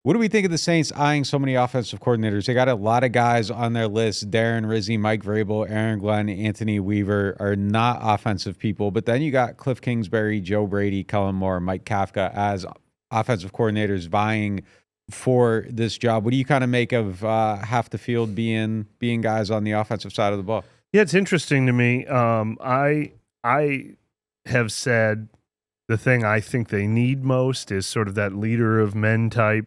What do we think of the Saints eyeing so many offensive coordinators? They got a lot of guys on their list. Darren Rizzi, Mike Vrabel, Aaron Glenn, Anthony Weaver are not offensive people. But then you got Cliff Kingsbury, Joe Brady, Kellen Moore, Mike Kafka as offensive coordinators vying for this job. What do you kind of make of half the field being guys on the offensive side of the ball? Yeah, it's interesting to me. I have said the thing I think they need most is sort of that leader of men type.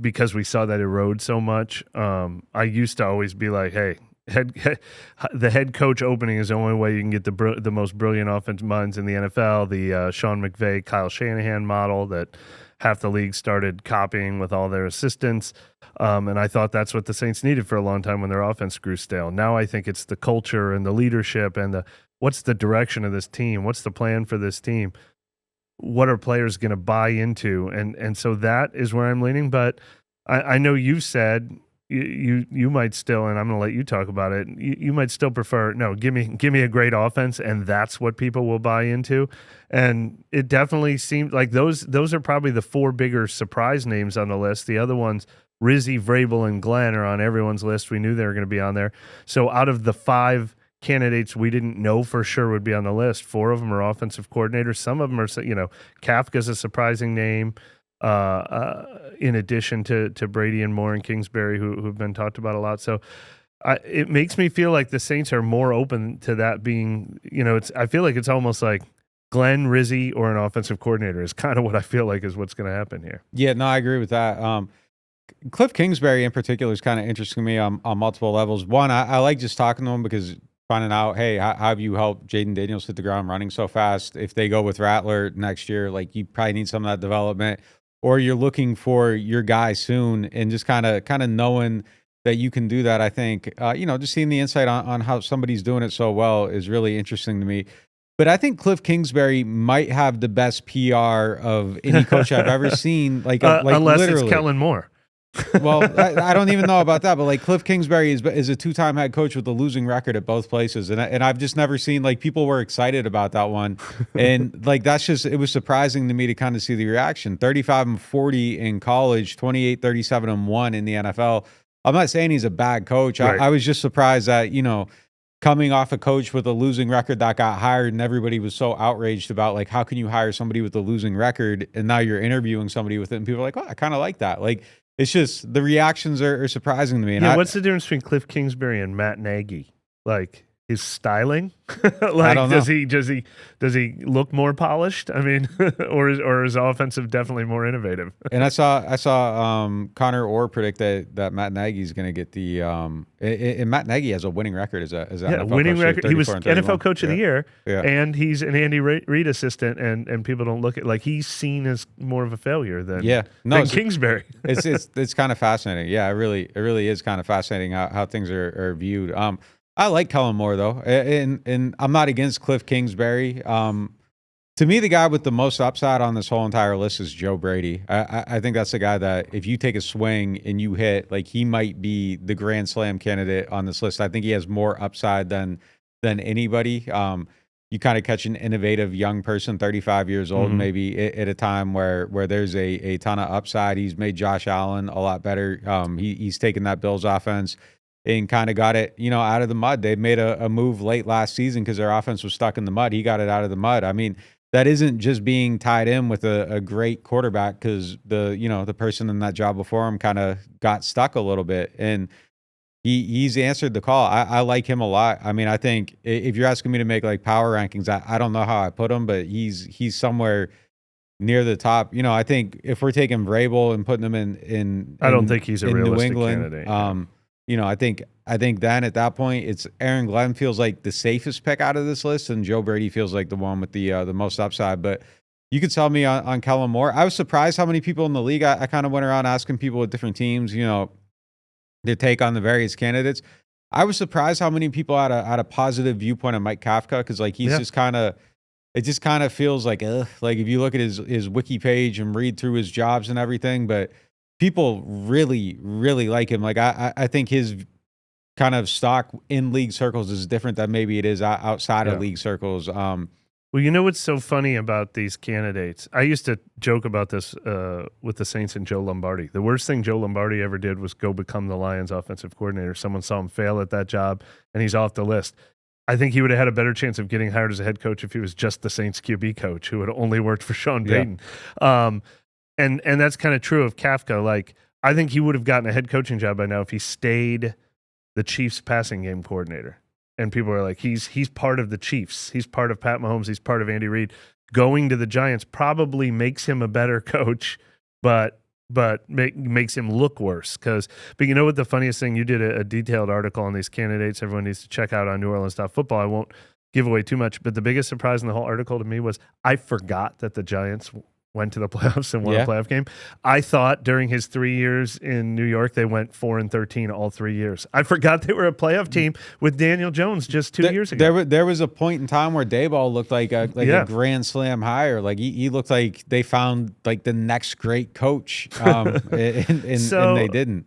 Because we saw that erode so much. I used to always be like, hey, the head coach opening is the only way you can get the most brilliant offensive minds in the NFL, the Sean McVay, Kyle Shanahan model that half the league started copying with all their assistants. And I thought that's what the Saints needed for a long time when their offense grew stale. Now I think it's the culture and the leadership and what's the direction of this team? What's the plan for this team? What are players going to buy into? And so that is where I'm leaning. But I know you've said you might still, and I'm going to let you talk about it. You might still prefer, no, give me a great offense, and that's what people will buy into. And it definitely seems like those are probably the four bigger surprise names on the list. The other ones, Rizzi, Vrabel, and Glenn, are on everyone's list. We knew they were going to be on there. So out of the five candidates we didn't know for sure would be on the list, four of them are offensive coordinators. Some of them are, Kafka's a surprising name, in addition to Brady and Moore and Kingsbury, who've been talked about a lot. So it makes me feel like the Saints are more open to that being, I feel like it's almost like Glenn, Rizzi, or an offensive coordinator is kind of what I feel like is what's going to happen here. Yeah, no, I agree with that. Cliff Kingsbury in particular is kind of interesting to me on multiple levels. One, I like just talking to him because finding out, hey, how have you helped Jaden Daniels hit the ground running so fast? If they go with Rattler next year, like, you probably need some of that development, or you're looking for your guy soon, and just kind of knowing that you can do that. I think, just seeing the insight on how somebody's doing it so well is really interesting to me. But I think Cliff Kingsbury might have the best PR of any coach I've ever seen. Unless literally. It's Kellen Moore. Well, I don't even know about that, but Cliff Kingsbury is a two-time head coach with a losing record at both places, and I've just never seen, people were excited about that one, and that's just, it was surprising to me to kind of see the reaction. 35-40 in college, 28, 37-1 in the NFL. I'm not saying he's a bad coach. Right. I was just surprised that coming off a coach with a losing record that got hired, and everybody was so outraged about how can you hire somebody with a losing record, and now you're interviewing somebody with it, and people are like, oh, I kind of like that. It's just the reactions are surprising to me. And what's the difference between Cliff Kingsbury and Matt Nagy? His styling? I don't know. Does he look more polished? I mean, or is offensive definitely more innovative? And I saw Connor Orr predict that Matt Nagy's going to get the and Matt Nagy has a winning record as an NFL winning coach, record. He was NFL Coach of the Year, yeah. And he's an Andy Reid assistant, and people don't look at he's seen as more of a failure than Kingsbury. It's kind of fascinating. Yeah, it really is kind of fascinating how things are viewed. I like Kellen Moore, though, and I'm not against Cliff Kingsbury. To me, the guy with the most upside on this whole entire list is Joe Brady. I think that's the guy that if you take a swing and you hit, he might be the Grand Slam candidate on this list. I think he has more upside than anybody. You kind of catch an innovative young person, 35 years old, maybe at a time where there's a ton of upside. He's made Josh Allen a lot better. He's taken that Bills offense and kind of got it, out of the mud. They made a move late last season because their offense was stuck in the mud. He got it out of the mud. I mean, that isn't just being tied in with a great quarterback because the person in that job before him kind of got stuck a little bit, and he's answered the call. I like him a lot. I mean, I think if you're asking me to make power rankings, I don't know how I put him, but he's somewhere near the top. I think if we're taking Vrabel and putting him in I don't think he's a realistic New England candidate. I think then at that point, it's Aaron Glenn feels like the safest pick out of this list, and Joe Brady feels like the one with the most upside. But you could tell me on Kellen Moore. I was surprised how many people in the league. I kind of went around asking people with different teams, their take on the various candidates. I was surprised how many people had a positive viewpoint on Mike Kafka because he's just kind of. It just kind of feels like if you look at his wiki page and read through his jobs and everything, but people really, really like him. I think his kind of stock in league circles is different than maybe it is outside of league circles. Well, you know what's so funny about these candidates? I used to joke about this with the Saints and Joe Lombardi. The worst thing Joe Lombardi ever did was go become the Lions offensive coordinator. Someone saw him fail at that job, and he's off the list. I think he would have had a better chance of getting hired as a head coach if he was just the Saints QB coach who had only worked for Sean Payton. And that's kind of true of Kafka. Like, I think he would have gotten a head coaching job by now if he stayed the Chiefs passing game coordinator. And people are like, he's part of the Chiefs. He's part of Pat Mahomes. He's part of Andy Reid. Going to the Giants probably makes him a better coach, but makes him look worse. But you know what the funniest thing? You did a detailed article on these candidates. Everyone needs to check out on NewOrleans.Football. I won't give away too much, but the biggest surprise in the whole article to me was I forgot that the Giants went to the playoffs and won a playoff game. I thought during his 3 years in New York, they went 4-13 all 3 years. I forgot they were a playoff team with Daniel Jones just 2 years ago. There was a point in time where Dayball looked like a grand slam hire. Like he looked like they found like the next great coach, and they didn't.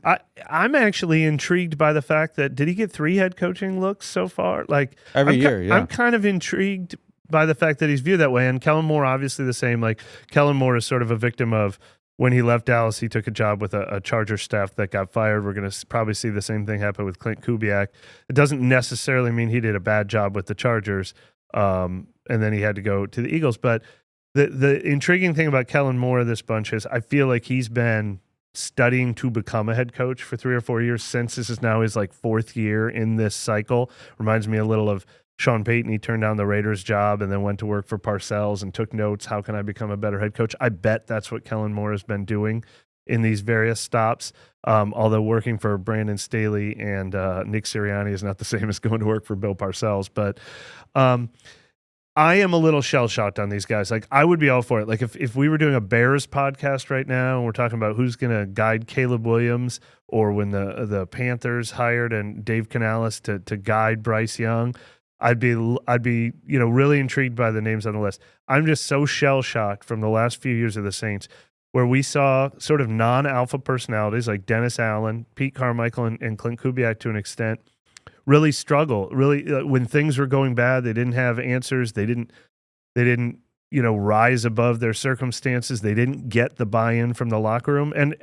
I'm actually intrigued by the fact that did he get 3 head coaching looks so far? Like every year, yeah. I'm kind of intrigued by the fact that he's viewed that way. And Kellen Moore, obviously the same. Like Kellen Moore is sort of a victim of when he left Dallas, he took a job with a Chargers staff that got fired. We're going to probably see the same thing happen with Clint Kubiak. It doesn't necessarily mean he did a bad job with the Chargers, and then he had to go to the Eagles. But the intriguing thing about Kellen Moore, this bunch, is I feel like he's been studying to become a head coach for 3 or 4 years since this is now his like 4th year in this cycle. Reminds me a little of Sean Payton. He turned down the Raiders job and then went to work for Parcells and took notes. How can I become a better head coach? I bet that's what Kellen Moore has been doing in these various stops. Although working for Brandon Staley and Nick Sirianni is not the same as going to work for Bill Parcells. But I am a little shell-shocked on these guys. Like, I would be all for it. Like, if we were doing a Bears podcast right now and we're talking about who's going to guide Caleb Williams, or when the Panthers hired and Dave Canales to guide Bryce Young, I'd be really intrigued by the names on the list. I'm just so shell-shocked from the last few years of the Saints, where we saw sort of non-alpha personalities like Dennis Allen, Pete Carmichael, and Clint Kubiak to an extent really struggle. Really, when things were going bad, they didn't have answers. They didn't rise above their circumstances. They didn't get the buy-in from the locker room. And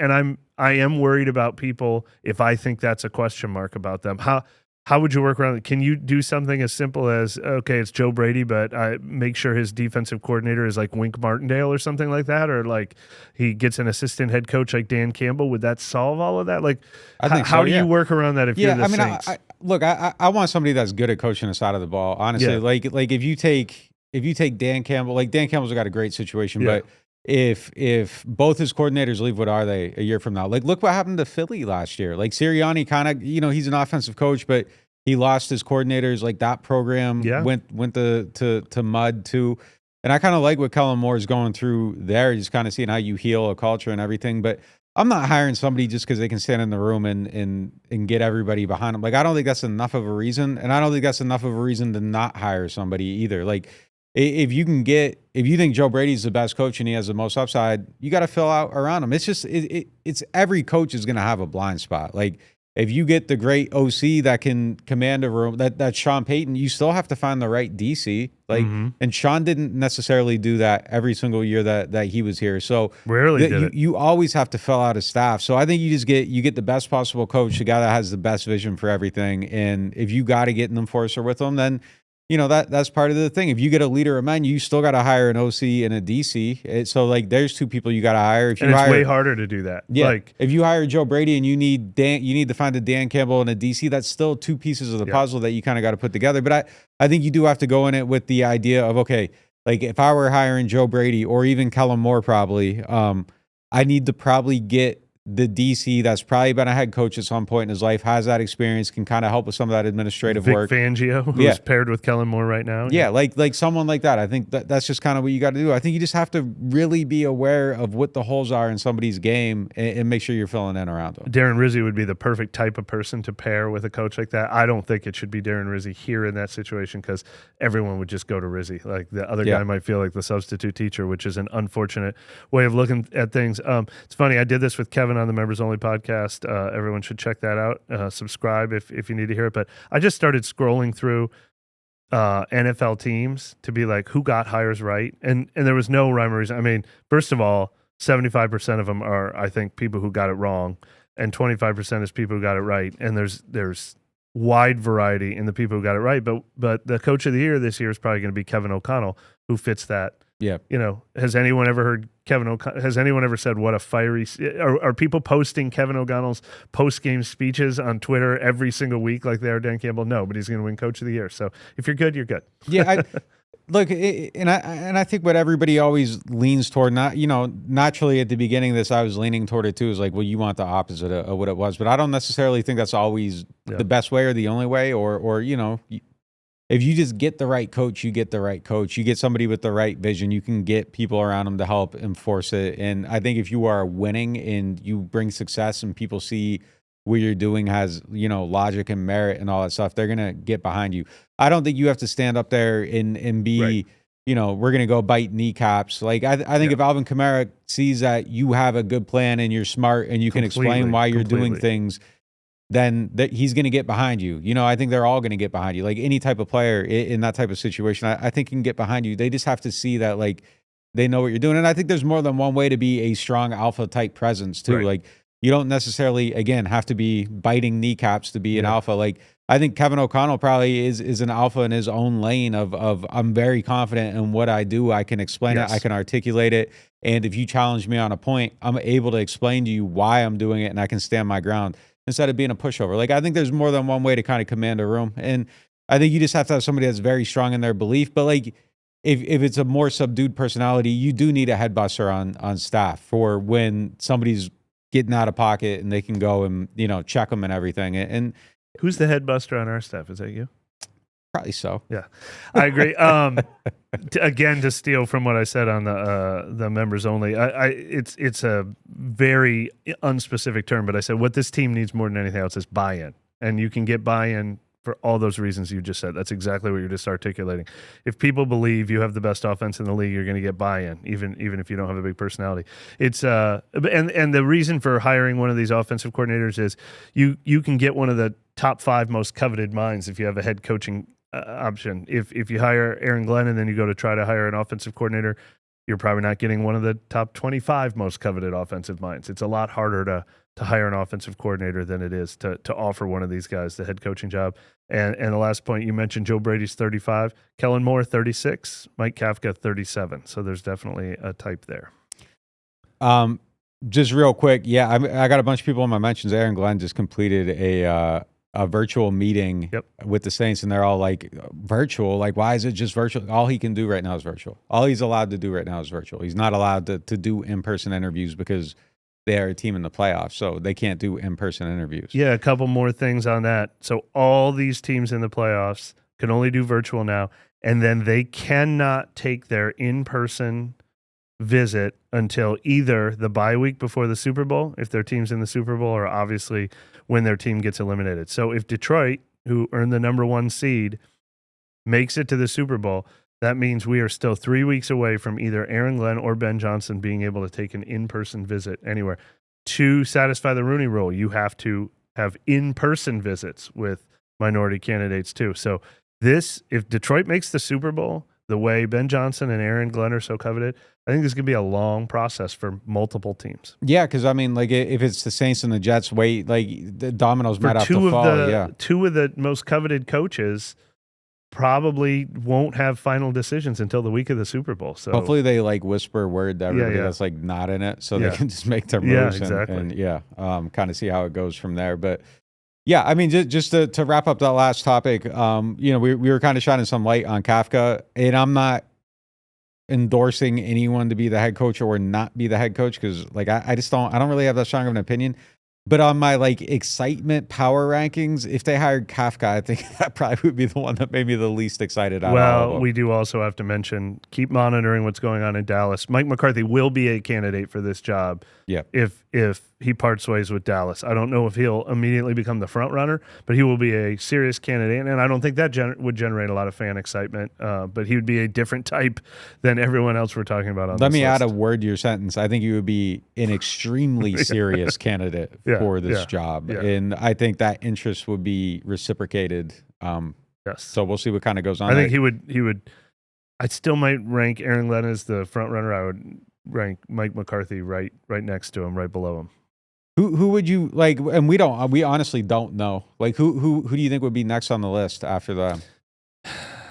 I am worried about people if I think that's a question mark about them. How would you work around it? Can you do something as simple as, okay, it's Joe Brady, but make sure his defensive coordinator is like Wink Martindale or something like that? Or like he gets an assistant head coach like Dan Campbell? Would that solve all of that? Like, how do you work around that if you're the Saints? I want somebody that's good at coaching the side of the ball, honestly. Like if you take Dan Campbell, like Dan Campbell's got a great situation, but if both his coordinators leave, what are they a year from now? Like, look what happened to Philly last year. Like Sirianni kind of, he's an offensive coach, but he lost his coordinators. Like that program went to mud too. And I kind of like what Kellen Moore is going through there, just kind of seeing how you heal a culture and everything. But I'm not hiring somebody just because they can stand in the room and get everybody behind them. Like, I don't think that's enough of a reason. And I don't think that's enough of a reason to not hire somebody either. Like, if you think Joe Brady's the best coach and he has the most upside, you got to fill out around him. It's just, it's every coach is going to have a blind spot. Like, if you get the great OC that can command a room, that's Sean Payton, you still have to find the right DC. Like, and Sean didn't necessarily do that every single year that he was here. So rarely did it. You always have to fill out a staff. So I think you get the best possible coach, the guy that has the best vision for everything. And if you got to get an enforcer with them, then that's part of the thing. If you get a leader of men, you still got to hire an OC and a DC. So like, there's 2 people you got to hire. It's way harder to do that. Yeah. Like, if you hire Joe Brady and you need to find a Dan Campbell and a DC, that's still 2 pieces of the puzzle that you kind of got to put together. But I think you do have to go in it with the idea of, okay, like if I were hiring Joe Brady or even Kellen Moore, probably, I need to probably get the DC that's probably been a head coach at some point in his life, has that experience, can kind of help with some of that administrative work. Vic Fangio, who's paired with Kellen Moore right now. Yeah, like someone like that. I think that's just kind of what you got to do. I think you just have to really be aware of what the holes are in somebody's game and make sure you're filling in around them. Darren Rizzi would be the perfect type of person to pair with a coach like that. I don't think it should be Darren Rizzi here in that situation because everyone would just go to Rizzi. Like the other guy might feel like the substitute teacher, which is an unfortunate way of looking at things. It's funny. I did this with Kevin on the Members Only podcast. Everyone should check that out. Subscribe if you need to hear it. But I just started scrolling through NFL teams to be like, who got hires right? And there was no rhyme or reason. I mean, first of all, 75% of them are, I think, people who got it wrong, and 25% is people who got it right. And there's wide variety in the people who got it right. But the coach of the year this year is probably going to be Kevin O'Connell, who fits that. Yeah. Has anyone ever heard Kevin O'Connell? Has anyone ever said what a fiery? Are people posting Kevin O'Connell's post-game speeches on Twitter every single week like they are Dan Campbell? No, but he's going to win Coach of the Year. So if you're good, you're good. Yeah. I think what everybody always leans toward, naturally at the beginning of this, I was leaning toward it too. Is like, well, you want the opposite of what it was, but I don't necessarily think that's always the best way or the only way, or if you just get the right coach, you get the right coach. You get somebody with the right vision. You can get people around them to help enforce it. And I think if you are winning and you bring success and people see what you're doing has, logic and merit and all that stuff, they're going to get behind you. I don't think you have to stand up there and be, Right. We're going to go bite kneecaps. Like, I think if Alvin Kamara sees that you have a good plan and you're smart and you can explain why you're doing things, then he's going to get behind you. I think they're all going to get behind you. Like any type of player in that type of situation, I think can get behind you. They just have to see that, like, they know what you're doing. And I think there's more than one way to be a strong alpha type presence too. Right. Like, you don't necessarily, again, have to be biting kneecaps to be an alpha. Like, I think Kevin O'Connell probably is an alpha in his own lane of I'm very confident in what I do. I can explain it. I can articulate it. And if you challenge me on a point, I'm able to explain to you why I'm doing it, and I can stand my ground instead of being a pushover. Like, I think there's more than one way to kind of command a room. And I think you just have to have somebody that's very strong in their belief. But like, if it's a more subdued personality, you do need a head buster on staff for when somebody's getting out of pocket and they can go and, check them and everything. And who's the head buster on our staff? Is that you? Probably so. Yeah, I agree. Again, to steal from what I said on the members only, it's a very unspecific term, but I said what this team needs more than anything else is buy-in, and you can get buy-in for all those reasons you just said. That's exactly what you're just articulating. If people believe you have the best offense in the league, you're going to get buy-in, even if you don't have a big personality. It's and the reason for hiring one of these offensive coordinators is you can get one of the top 5 most coveted minds if you have a head coaching option. If you hire Aaron Glenn and then you go to try to hire an offensive coordinator, you're probably not getting one of the top 25 most coveted offensive minds. It's a lot harder to hire an offensive coordinator than it is to offer one of these guys the head coaching job. And the last point, you mentioned Joe Brady's 35, Kellen Moore 36, Mike Kafka 37. So there's definitely a type there. Just real quick, I got a bunch of people in my mentions. Aaron Glenn just completed a virtual meeting with the Saints, and they're all like, virtual? Like, why is it just virtual? All he can do right now is virtual. All he's allowed to do right now is virtual. He's not allowed to do in-person interviews because they are a team in the playoffs, so they can't do in-person interviews. Yeah, a couple more things on that. So all these teams in the playoffs can only do virtual now, and then they cannot take their in-person visit until either the bye week before the Super Bowl, if their team's in the Super Bowl, or obviously when their team gets eliminated. So if Detroit, who earned the number 1 seed, makes it to the Super Bowl, that means we are still 3 weeks away from either Aaron Glenn or Ben Johnson being able to take an in-person visit anywhere. To satisfy the Rooney Rule, you have to have in-person visits with minority candidates too. So if Detroit makes the Super Bowl, the way Ben Johnson and Aaron Glenn are so coveted, I think this is going to be a long process for multiple teams. Yeah, because I mean, like, if it's the Saints and the Jets, wait, like, the dominoes might have to fall. Two of the most coveted coaches probably won't have final decisions until the week of the Super Bowl. So hopefully they like whisper word to everybody that's like not in it, so they can just make their moves and kind of see how it goes from there. But yeah, I mean, just to wrap up that last topic, we were kind of shining some light on Kafka, and I'm not endorsing anyone to be the head coach or not be the head coach, because like I don't really have that strong of an opinion. But on my like excitement power rankings, if they hired Kafka, I think that probably would be the one that made me the least excited out of all of them. We do also have to mention, keep monitoring what's going on in Dallas. Mike McCarthy will be a candidate for this job. Yeah. If he parts ways with Dallas, I don't know if he'll immediately become the front runner, but he will be a serious candidate, and I don't think that would generate a lot of fan excitement. But he would be a different type than everyone else we're talking about on Let this me list. add a word to your sentence. I think you would be an extremely serious candidate for this job, and I think that interest would be reciprocated Yes. So we'll see what kind of goes on. I think he would. I still might rank Aaron Glenn as the front runner. I would rank Mike McCarthy right next to him, right below him. Who would you like? And we honestly don't know. Like who do you think would be next on the list after the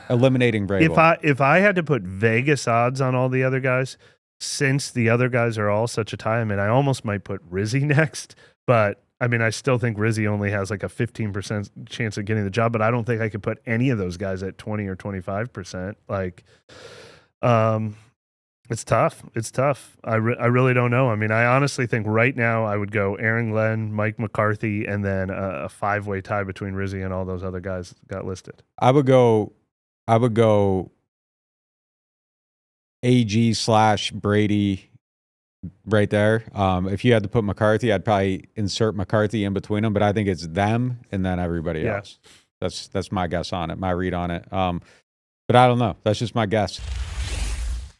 eliminating Brady? If I had to put Vegas odds on all the other guys, since the other guys are all such a tie, I mean, I almost might put Rizzy next, but I mean, I still think Rizzy only has like a 15% chance of getting the job, but I don't think I could put any of those guys at 20 or 25%. Like, it's tough. It's tough. I really don't know. I mean, I honestly think right now I would go Aaron Glenn, Mike McCarthy, and then a 5-way tie between Rizzy and all those other guys that got listed. I would go AG/Brady right there. If you had to put McCarthy, I'd probably insert McCarthy in between them, but I think it's them and then everybody else. That's my guess on it, my read on it. But I don't know. That's just my guess.